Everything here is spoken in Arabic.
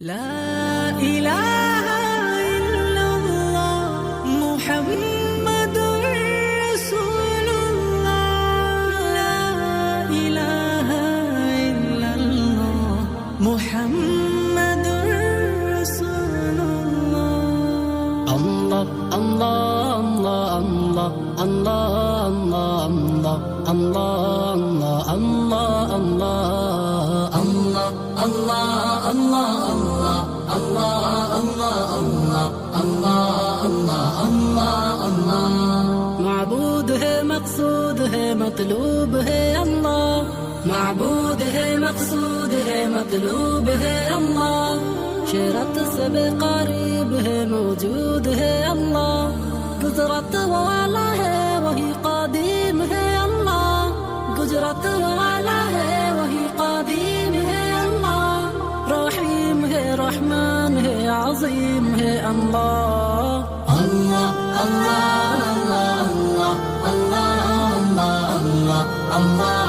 لا إله إلا الله محمد رسول الله. لا إله إلا الله محمد رسول الله. الله الله الله الله الله الله الله الله الله الله الله معبود ہے مقصود ہے مطلوب ہے اللہ. معبود ہے مقصود ہے مطلوب ہے اللہ. شرط سے بے قریب ہے موجود ہے اللہ. قدرت والا ہے وہی قدیم ہے اللہ. قدرت والا ہے وہی قدیم ہے اللہ. رحیم ہے رحمان ہے عظیم ہے اللہ. Allah Allah Allah Allah Allah Allah Allah